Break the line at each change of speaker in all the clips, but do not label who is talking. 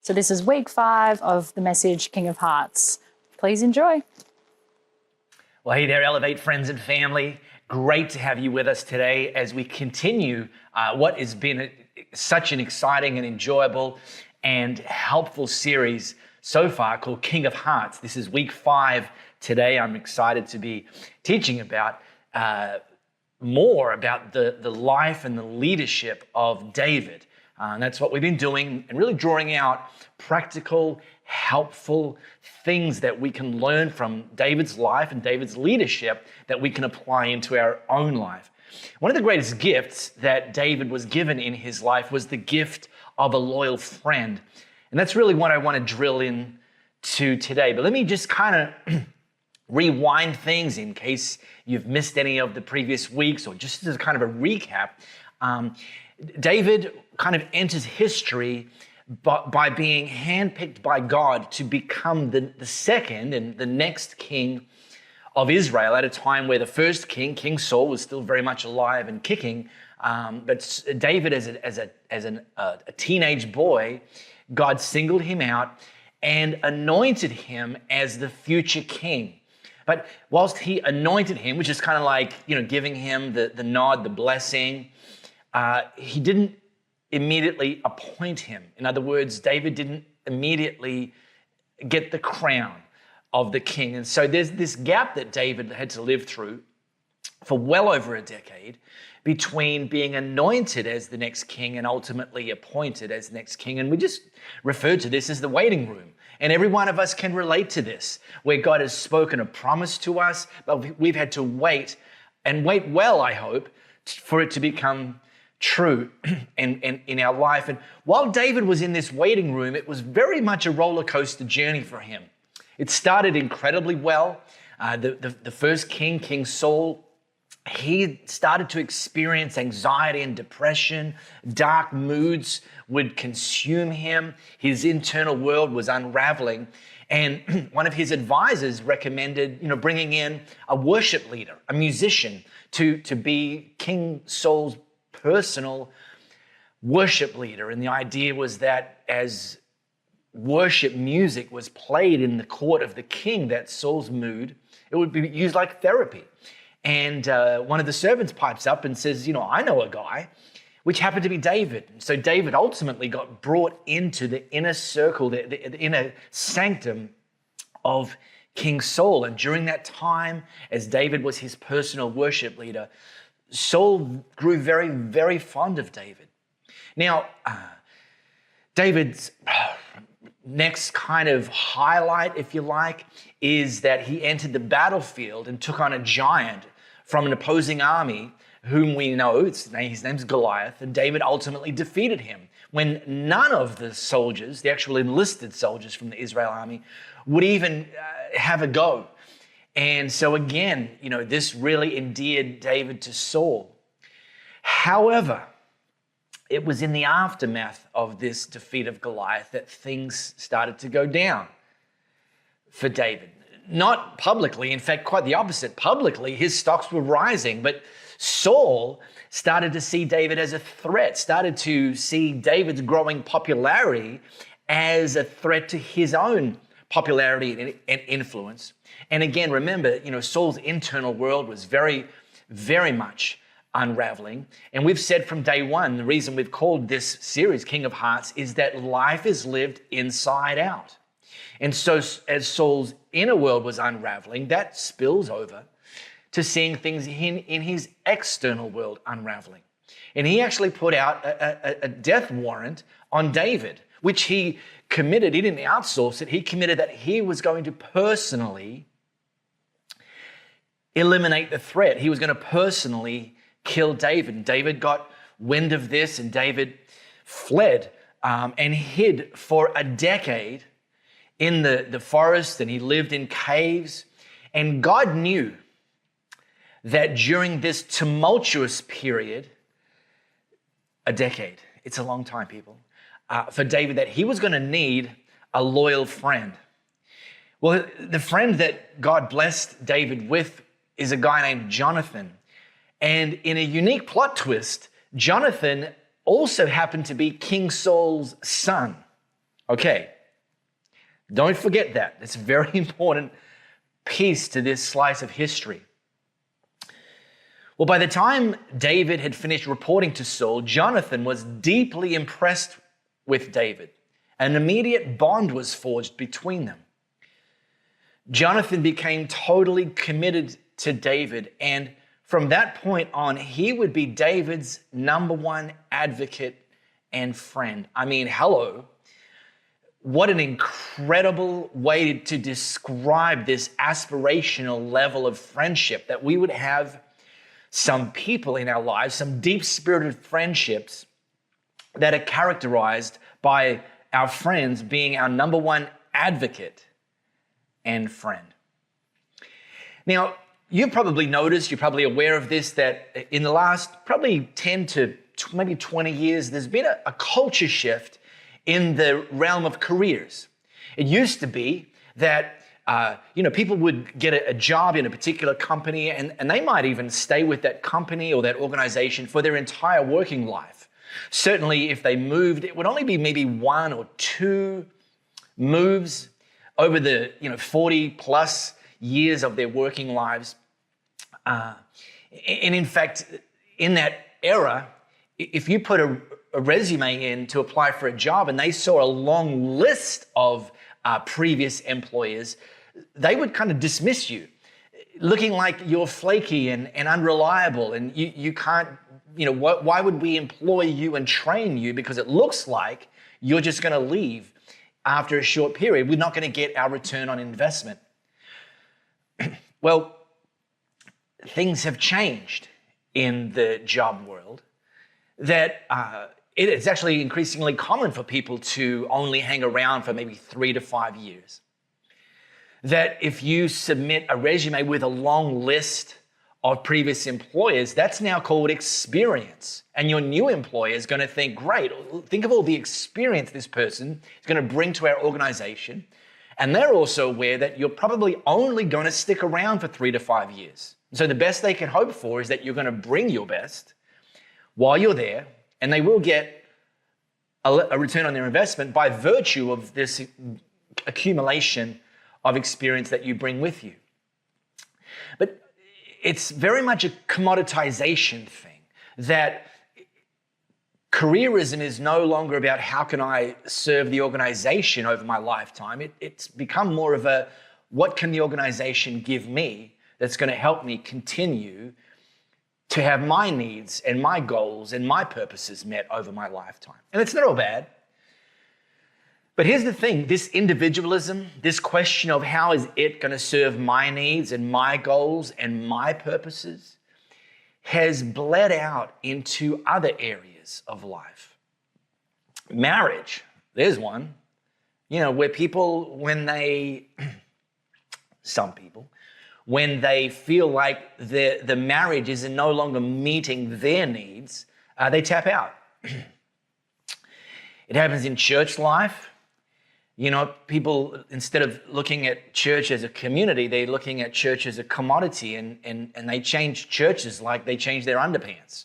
So this is week 5 of the message, King of Hearts. Please enjoy.
Well, hey there, Elevate friends and family. Great to have you with us today as we continue what has been such an exciting and enjoyable and helpful series so far called King of Hearts. This is week 5 today. I'm excited to be teaching about more about the life and the leadership of David. And that's what we've been doing and really drawing out practical, helpful things that we can learn from David's life and David's leadership that we can apply into our own life. One of the greatest gifts that David was given in his life was the gift of a loyal friend. And that's really what I want to drill into today. But let me just kind of rewind things in case you've missed any of the previous weeks, or just as kind of a recap. David kind of enters history by being handpicked by God to become the second and the next king of Israel at a time where the first king, King Saul, was still very much alive and kicking. But David, as a teenage boy, God singled him out and anointed him as the future king. But whilst he anointed him, which is kind of like, giving him the nod, the blessing, he didn't immediately appoint him. In other words, David didn't immediately get the crown of the king. And so there's this gap that David had to live through for well over a decade between being anointed as the next king and ultimately appointed as the next king. And we just referred to this as the waiting room. And every one of us can relate to this, where God has spoken a promise to us, but we've had to wait, and wait well, I hope, for it to become true in our life. And while David was in this waiting room, it was very much a roller coaster journey for him. It started incredibly well. The first king, King Saul, he started to experience anxiety and depression. Dark moods would consume him. His internal world was unraveling. And one of his advisors recommended, bringing in a worship leader, a musician, to be King Saul's personal worship leader. And the idea was that as worship music was played in the court of the king, that Saul's mood, it would be used like therapy. And one of the servants pipes up and says, I know a guy, which happened to be David. So David ultimately got brought into the inner circle, the inner sanctum of King Saul. And during that time, as David was his personal worship leader, Saul grew very, very fond of David. Now, David's next kind of highlight, if you like, is that he entered the battlefield and took on a giant from an opposing army, whom we know, his name's Goliath, and David ultimately defeated him when none of the soldiers, the actual enlisted soldiers from the Israel army, would even have a go. And so again, this really endeared David to Saul. However, it was in the aftermath of this defeat of Goliath that things started to go down for David. Not publicly, in fact, quite the opposite. Publicly, his stocks were rising, but Saul started to see David as a threat, started to see David's growing popularity as a threat to his own popularity and influence. And again, remember, Saul's internal world was very, very much unraveling. And we've said from day one, the reason we've called this series King of Hearts is that life is lived inside out. And so as Saul's inner world was unraveling, that spills over to seeing things in his external world unraveling. And he actually put out a death warrant on David, which he committed. He didn't outsource it. He committed that he was going to personally eliminate the threat. He was going to personally kill David. And David got wind of this, and David fled and hid for a decade in the forest, and he lived in caves. And God knew that during this tumultuous period, a decade, it's a long time, people, for David, that he was going to need a loyal friend. Well, the friend that God blessed David with is a guy named Jonathan. And in a unique plot twist, Jonathan also happened to be King Saul's son. Okay, don't forget that. It's a very important piece to this slice of history. Well, by the time David had finished reporting to Saul, Jonathan was deeply impressed with David. An immediate bond was forged between them. Jonathan became totally committed to David, and from that point on, he would be David's number one advocate and friend. I mean, hello. What an incredible way to describe this aspirational level of friendship, that we would have some people in our lives, some deep-spirited friendships that are characterized by our friends being our number one advocate and friend. Now, you've probably noticed, you're probably aware of this, that in the last probably 10 to maybe 20 years, there's been a culture shift in the realm of careers. It used to be that people would get a job in a particular company, and they might even stay with that company or that organization for their entire working life. Certainly, if they moved, it would only be maybe 1 or 2 moves over the 40 plus years of their working lives. And in fact, in that era, if you put a resume in to apply for a job and they saw a long list of previous employers, they would kind of dismiss you, looking like you're flaky and unreliable, and you can't, why would we employ you and train you, because it looks like you're just going to leave after a short period. We're not going to get our return on investment. Well, things have changed in the job world, that it is actually increasingly common for people to only hang around for maybe 3 to 5 years. That if you submit a resume with a long list of previous employers, that's now called experience. And your new employer is going to think, great, think of all the experience this person is going to bring to our organization. And they're also aware that you're probably only going to stick around for 3 to 5 years. So the best they can hope for is that you're going to bring your best while you're there, and they will get a return on their investment by virtue of this accumulation of experience that you bring with you. But it's very much a commoditization thing, that careerism is no longer about how can I serve the organization over my lifetime. It's become more of a, what can the organization give me that's going to help me continue to have my needs and my goals and my purposes met over my lifetime. And it's not all bad. But here's the thing, this individualism, this question of how is it going to serve my needs and my goals and my purposes, has bled out into other areas of life. Marriage, there's one, where people, some people, when they feel like the marriage is no longer meeting their needs, they tap out. It happens in church life. People, instead of looking at church as a community, they're looking at church as a commodity, and they change churches like they change their underpants.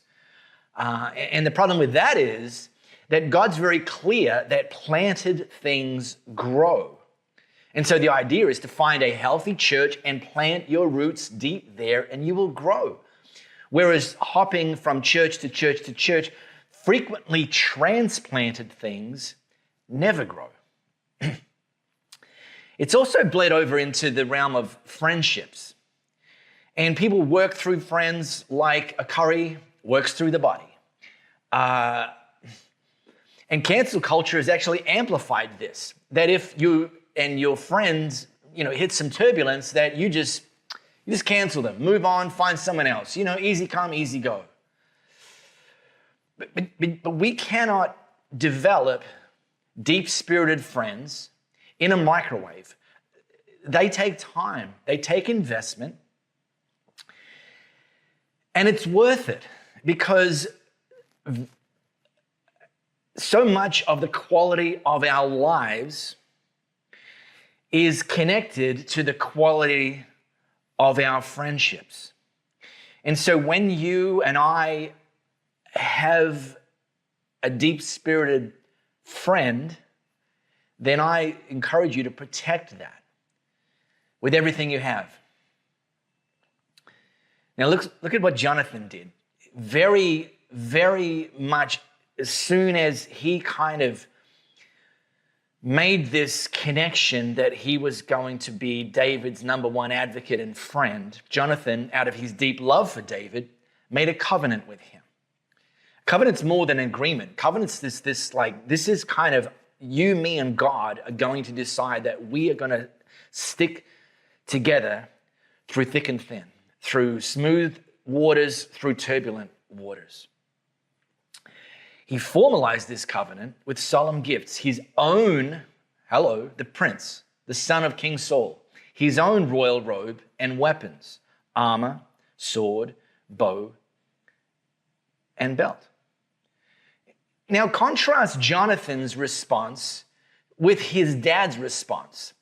And the problem with that is that God's very clear that planted things grow. And so the idea is to find a healthy church and plant your roots deep there, and you will grow. Whereas hopping from church to church to church, frequently transplanted things never grow. It's also bled over into the realm of friendships. And people work through friends like a curry works through the body. And cancel culture has actually amplified this, that if you and your friends, hit some turbulence, that you just cancel them, move on, find someone else, easy come, easy go. But we cannot develop deep-spirited friends in a microwave. They take time, they take investment, and it's worth it, because so much of the quality of our lives is connected to the quality of our friendships. And so when you and I have a deep-spirited friend, then I encourage you to protect that with everything you have. Now look at what Jonathan did. Very, very much as soon as he kind of made this connection that he was going to be David's number one advocate and friend, Jonathan, out of his deep love for David, made a covenant with him. Covenant's more than an agreement. Covenant's this is kind of you, me, and God are going to decide that we are going to stick together through thick and thin, through smooth waters, through turbulent waters. He formalized this covenant with solemn gifts. His own, the prince, the son of King Saul, his own royal robe and weapons, armor, sword, bow, and belt. Now contrast Jonathan's response with his dad's response.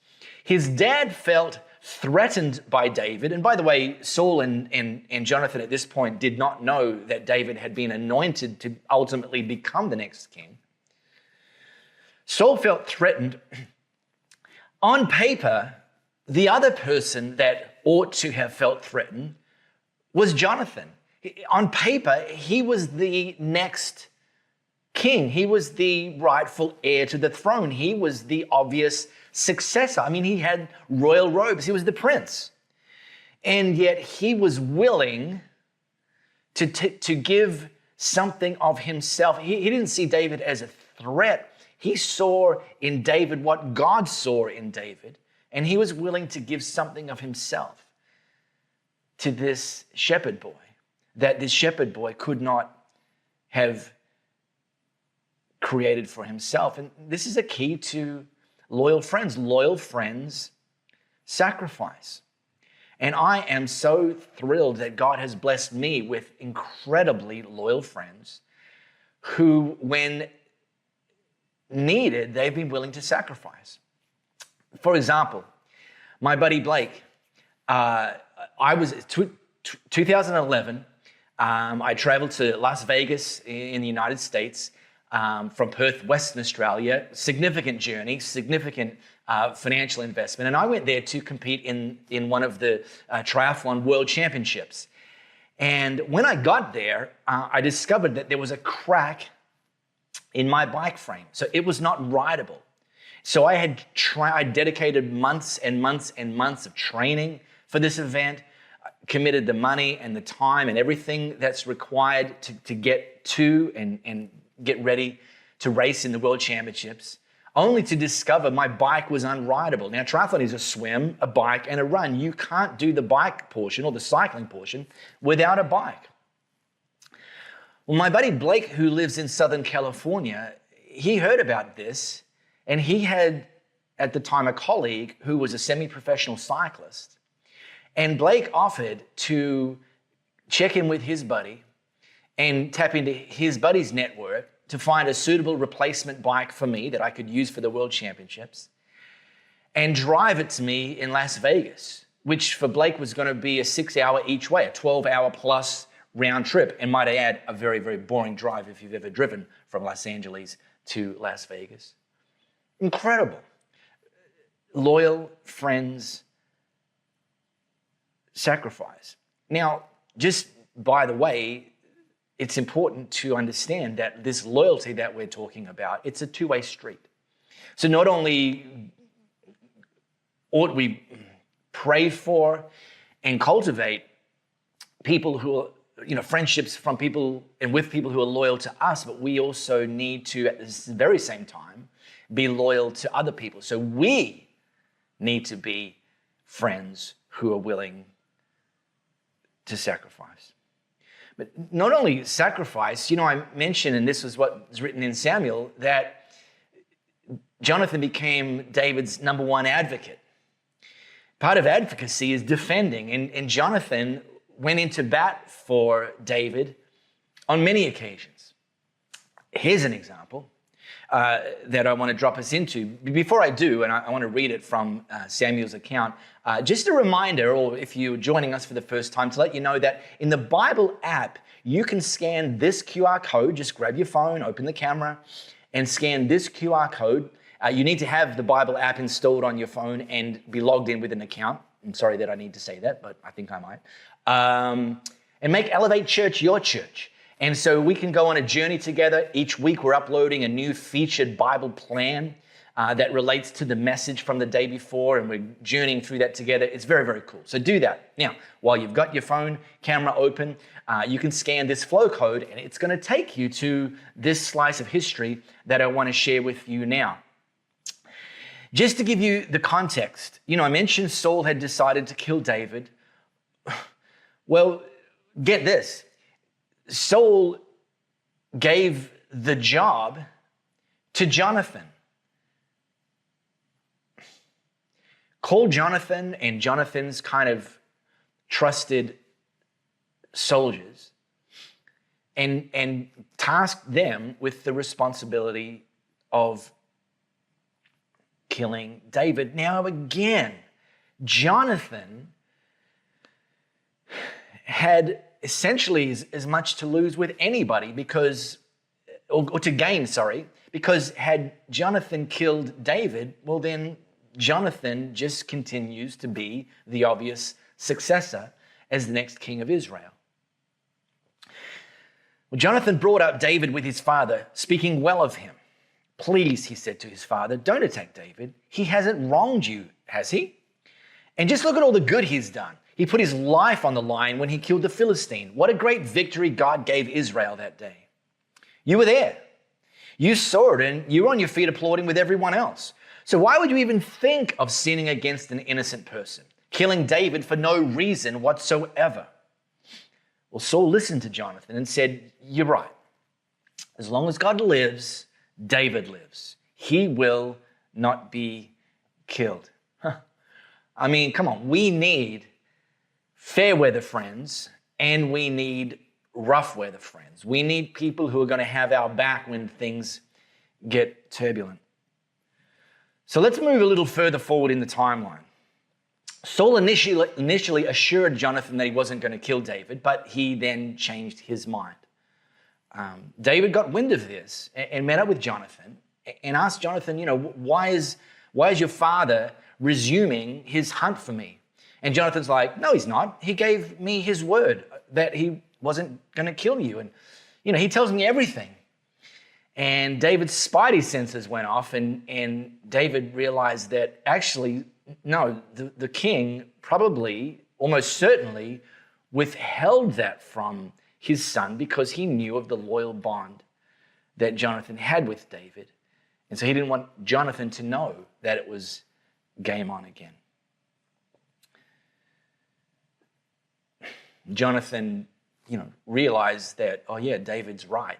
His dad felt threatened by David. And by the way, Saul and Jonathan at this point did not know that David had been anointed to ultimately become the next king. Saul felt threatened. On paper, the other person that ought to have felt threatened was Jonathan. On paper, he was the next king. He was the rightful heir to the throne. He was the obvious successor. I mean, he had royal robes. He was the prince. And yet he was willing to give something of himself. He didn't see David as a threat. He saw in David what God saw in David. And he was willing to give something of himself to this shepherd boy that this shepherd boy could not have created for himself. And this is a key to loyal friends. Loyal friends sacrifice. And I am so thrilled that God has blessed me with incredibly loyal friends who, when needed, they've been willing to sacrifice. For example, my buddy Blake, I was 2011, I traveled to Las Vegas in the United States, from Perth, Western Australia. Significant journey, significant financial investment. And I went there to compete in one of the triathlon world championships. And when I got there, I discovered that there was a crack in my bike frame. So it was not rideable. So I dedicated months and months and months of training for this event, committed the money and the time and everything that's required to get to and get ready to race in the World Championships, only to discover my bike was unrideable. Now, triathlon is a swim, a bike, and a run. You can't do the bike portion or the cycling portion without a bike. Well, my buddy Blake, who lives in Southern California, he heard about this, and he had, at the time, a colleague who was a semi-professional cyclist. And Blake offered to check in with his buddy and tap into his buddy's network to find a suitable replacement bike for me that I could use for the World Championships and drive it to me in Las Vegas, which for Blake was going to be a 6-hour each way, a 12-hour plus round trip. And might I add, a very, very boring drive if you've ever driven from Los Angeles to Las Vegas. Incredible. Loyal friends sacrifice. Now, just by the way, it's important to understand that this loyalty that we're talking about, it's a two-way street. So not only ought we pray for and cultivate people who are, friendships from people and with people who are loyal to us, but we also need to, at this very same time, be loyal to other people. So we need to be friends who are willing to sacrifice. But not only sacrifice, I mentioned, and this was what was written in Samuel, that Jonathan became David's number one advocate. Part of advocacy is defending, and Jonathan went into bat for David on many occasions. Here's an example that I want to drop us into. Before I do, and I want to read it from Samuel's account, just a reminder, or if you're joining us for the first time, to let you know that in the Bible app, you can scan this QR code. Just grab your phone, open the camera, and scan this QR code. You need to have the Bible app installed on your phone and be logged in with an account. I'm sorry that I need to say that, but I think I might. And make Elevate Church your church. And so we can go on a journey together. Each week we're uploading a new featured Bible plan that relates to the message from the day before, and we're journeying through that together. It's very, very cool. So do that. Now, while you've got your phone camera open, you can scan this flow code, and it's going to take you to this slice of history that I want to share with you now. Just to give you the context, I mentioned Saul had decided to kill David. Well, get this. Saul gave the job to Jonathan. Called Jonathan and Jonathan's kind of trusted soldiers and tasked them with the responsibility of killing David. Now again, Jonathan had essentially as much to lose with anybody or to gain, because had Jonathan killed David, well then Jonathan just continues to be the obvious successor as the next king of Israel. Well, Jonathan brought up David with his father, speaking well of him. Please, he said to his father, don't attack David. He hasn't wronged you, has he? And just look at all the good he's done. He put his life on the line when he killed the Philistine. What a great victory God gave Israel that day. You were there. You saw it, and you were on your feet applauding with everyone else. So why would you even think of sinning against an innocent person, killing David for no reason whatsoever? Well, Saul listened to Jonathan and said, you're right. As long as God lives, David lives. He will not be killed. I mean, come on. We need fair weather friends and we need rough weather friends. We need people who are going to have our back when things get turbulent. So let's move a little further forward in the timeline. Saul initially assured Jonathan that he wasn't going to kill David, but he then changed his mind. David got wind of this and met up with Jonathan and asked Jonathan, why is your father resuming his hunt for me? And Jonathan's like, no, he's not. He gave me his word that he wasn't going to kill you. And, he tells me everything. And David's spidey senses went off, and David realized that actually, no, the king probably, almost certainly, withheld that from his son because he knew of the loyal bond that Jonathan had with David. And so he didn't want Jonathan to know that it was game on again. Jonathan, realized that, oh yeah, David's right.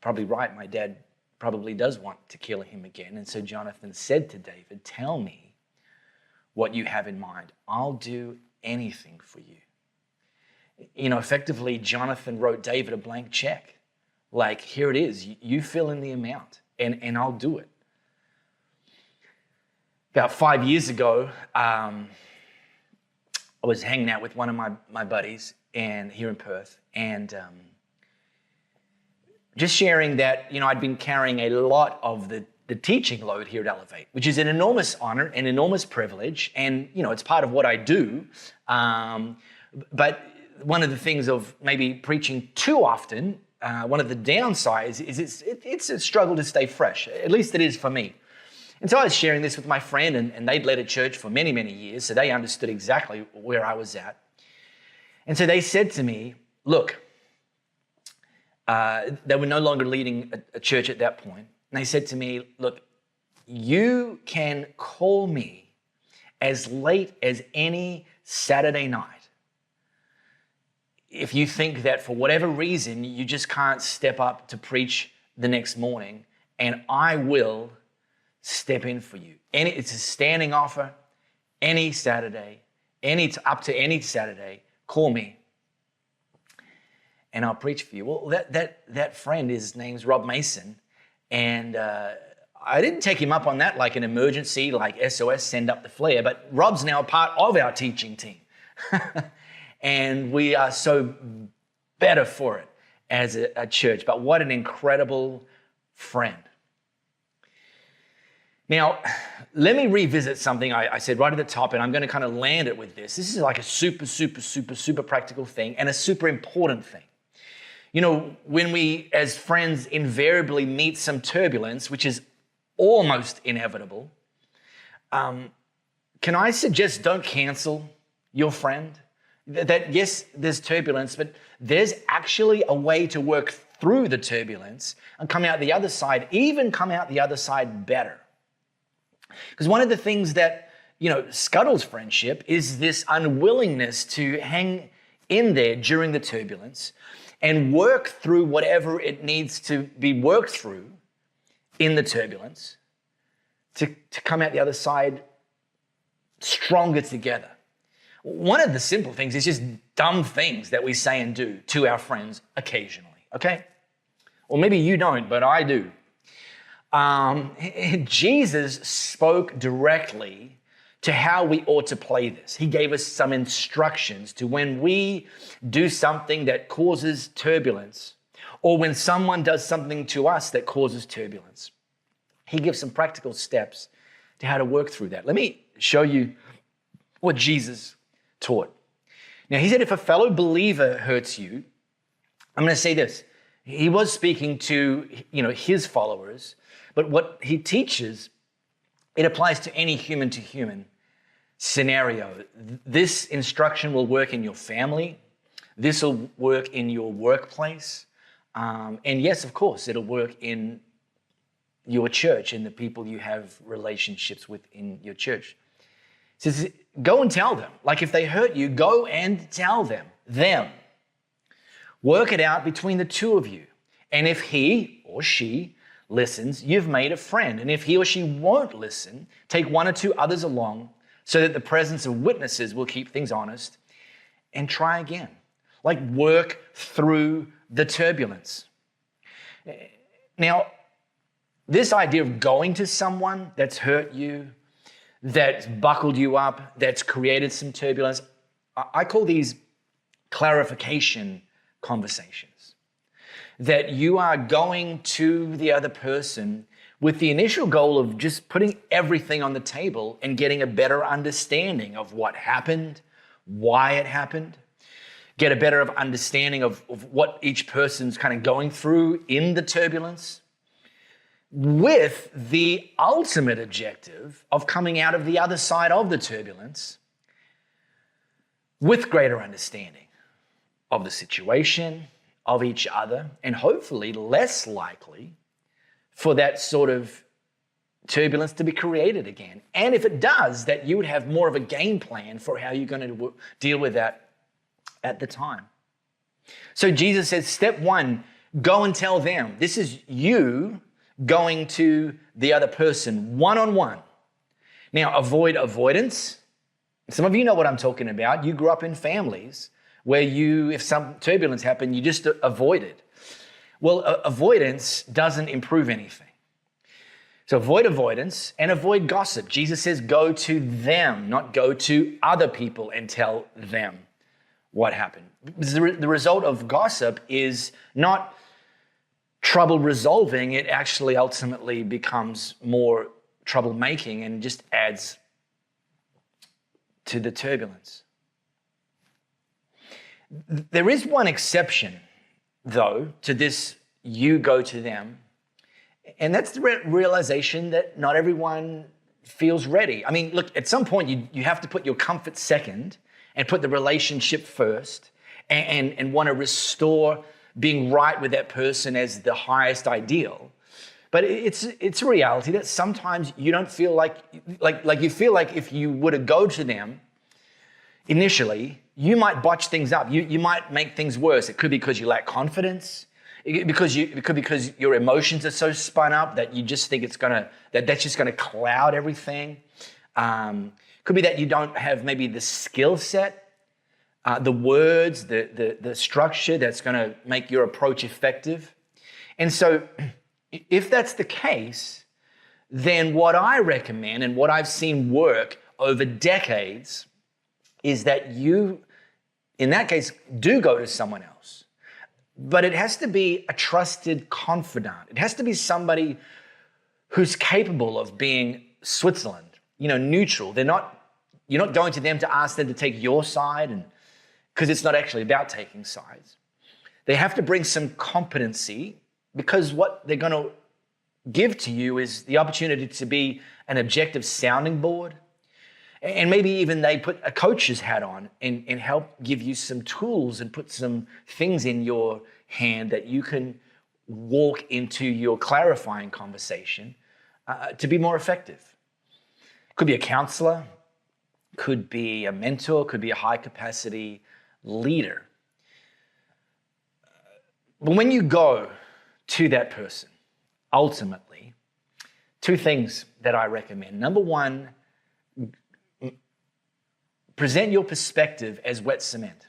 Probably right. My dad probably does want to kill him again. And so Jonathan said to David, tell me what you have in mind. I'll do anything for you. Effectively, Jonathan wrote David a blank check. Like, here it is. You fill in the amount and I'll do it. About 5 years ago, I was hanging out with one of my buddies here in Perth, and just sharing that, I'd been carrying a lot of the teaching load here at Elevate, which is an enormous honor, an enormous privilege, and, it's part of what I do. But one of the things of maybe preaching too often, one of the downsides is it's a struggle to stay fresh. At least it is for me. And so I was sharing this with my friend, and they'd led a church for many, many years, so they understood exactly where I was at. And so they said to me, look, they were no longer leading a church at that point. And they said to me, look, you can call me as late as any Saturday night. If you think that for whatever reason, you just can't step up to preach the next morning, and I will step in for you. It's a standing offer, any Saturday, up to any Saturday, call me and I'll preach for you. Well, that friend, his name's Rob Mason, and I didn't take him up on that like an emergency, like SOS, send up the flare, but Rob's now a part of our teaching team. And we are so better for it as a church. But what an incredible friend. Now, let me revisit something I said right at the top, and I'm going to kind of land it with this. This is like a super practical thing and a super important thing. You know, when we as friends invariably meet some turbulence, which is almost inevitable, can I suggest don't cancel your friend? That yes, there's turbulence, but there's actually a way to work through the turbulence and come out the other side, even come out the other side better. Because one of the things that, scuttles friendship is this unwillingness to hang in there during the turbulence and work through whatever it needs to be worked through in the turbulence to come out the other side stronger together. One of the simple things is just dumb things that we say and do to our friends occasionally, okay? Or maybe you don't, but I do. Jesus spoke directly to how we ought to play this. He gave us some instructions to when we do something that causes turbulence, or when someone does something to us that causes turbulence. He gives some practical steps to how to work through that. Let me show you what Jesus taught. Now, he said, if a fellow believer hurts you, I'm going to say this. He was speaking to, his followers, but what he teaches, it applies to any human-to-human scenario. This instruction will work in your family. This will work in your workplace. And yes, of course, it'll work in your church and the people you have relationships with in your church. He says, go and tell them. Like if they hurt you, go and tell them. Work it out between the two of you. And if he or she listens, you've made a friend. And if he or she won't listen, take one or two others along so that the presence of witnesses will keep things honest, and try again. Like work through the turbulence. Now, this idea of going to someone that's hurt you, that's buckled you up, that's created some turbulence, I call these clarification conversations. That you are going to the other person with the initial goal of just putting everything on the table and getting a better understanding of what happened, why it happened, get a better understanding of what each person's kind of going through in the turbulence, with the ultimate objective of coming out of the other side of the turbulence with greater understanding of the situation, of each other, and hopefully less likely for that sort of turbulence to be created again. And if it does, that you would have more of a game plan for how you're going to deal with that at the time. So Jesus says, step one, go and tell them. This is you going to the other person one-on-one. Now, avoid avoidance. Some of you know what I'm talking about. You grew up in families where if some turbulence happened, you just avoid it. Well, avoidance doesn't improve anything. So avoid avoidance and avoid gossip. Jesus says go to them, not go to other people and tell them what happened. The result of gossip is not trouble resolving. It actually ultimately becomes more trouble making and just adds to the turbulence. There is one exception, though, to this you go to them, and that's the realization that not everyone feels ready. I mean, look, at some point you have to put your comfort second and put the relationship first and want to restore being right with that person as the highest ideal. But it's a reality that sometimes you don't feel like you feel like if you were to go to them initially, you might botch things up. You might make things worse. It could be because you lack confidence. It could be because your emotions are so spun up that you just think that's just gonna cloud everything. Could be that you don't have maybe the skill set, the words, the structure that's gonna make your approach effective. And so if that's the case, then what I recommend and what I've seen work over decades is that you, in that case, do go to someone else. But it has to be a trusted confidant. It has to be somebody who's capable of being Switzerland, neutral. You're not going to them to ask them to take your side, and because it's not actually about taking sides. They have to bring some competency, because what they're going to give to you is the opportunity to be an objective sounding board. And maybe even they put a coach's hat on and help give you some tools and put some things in your hand that you can walk into your clarifying conversation to be more effective. Could be a counselor, could be a mentor, could be a high capacity leader. But when you go to that person, ultimately, two things that I recommend. Number one, present your perspective as wet cement.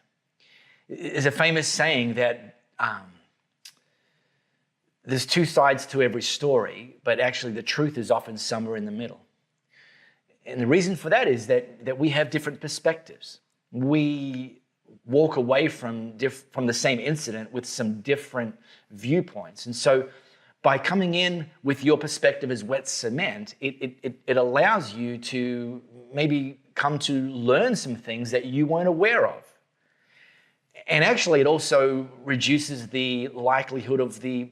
There's a famous saying that there's two sides to every story, but actually the truth is often somewhere in the middle. And the reason for that is that we have different perspectives. We walk away from the same incident with some different viewpoints. And so by coming in with your perspective as wet cement, it allows you to maybe come to learn some things that you weren't aware of. And actually, it also reduces the likelihood of the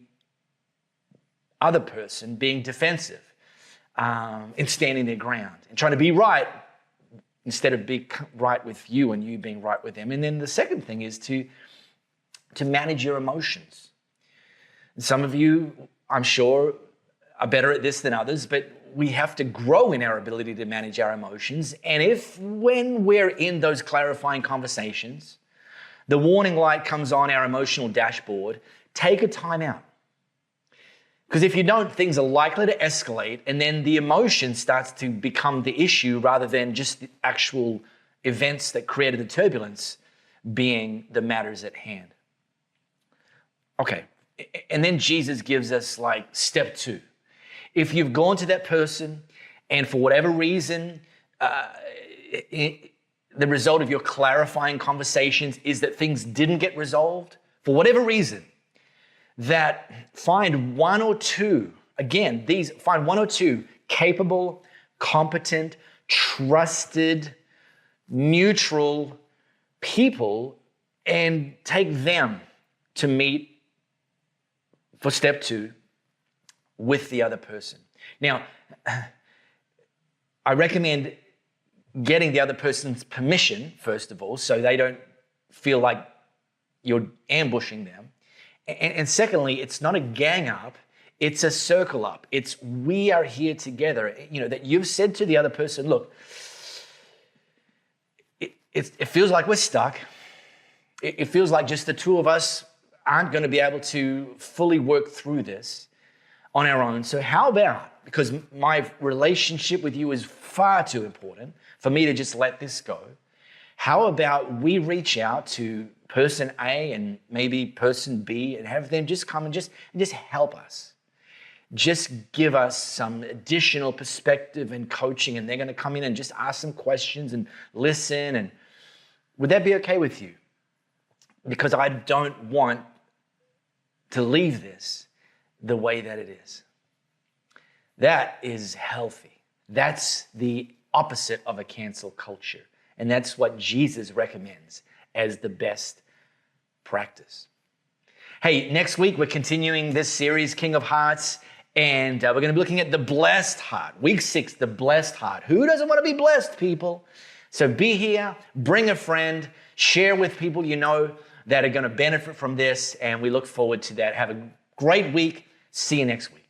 other person being defensive and standing their ground and trying to be right instead of be right with you and you being right with them. And then the second thing is to manage your emotions. Some of you, I'm sure, are better at this than others, but we have to grow in our ability to manage our emotions. And when we're in those clarifying conversations, the warning light comes on our emotional dashboard, take a time out. Because if you don't, things are likely to escalate, and then the emotion starts to become the issue rather than just the actual events that created the turbulence being the matters at hand. Okay, and then Jesus gives us step 2. If you've gone to that person and for whatever reason, the result of your clarifying conversations is that things didn't get resolved, for whatever reason, that find one or two capable, competent, trusted, neutral people and take them to meet for step 2 with the other person. Now, I recommend getting the other person's permission, first of all, so they don't feel like you're ambushing them. And secondly, it's not a gang up, it's a circle up. It's we are here together. That you've said to the other person, look, it feels like we're stuck. It feels like just the two of us aren't going to be able to fully work through this on our own. So how about, because my relationship with you is far too important for me to just let this go, how about we reach out to person A and maybe person B and have them just come and just help us. Just give us some additional perspective and coaching, and they're going to come in and just ask some questions and listen. And would that be okay with you? Because I don't want to leave this the way that it is. That is healthy. That's the opposite of a cancel culture. And that's what Jesus recommends as the best practice. Hey, next week we're continuing this series, King of Hearts, and we're going to be looking at the blessed heart. Week 6, the blessed heart. Who doesn't want to be blessed, people? So be here, bring a friend, share with people you know that are going to benefit from this, and we look forward to that. Have a great week. See you next week.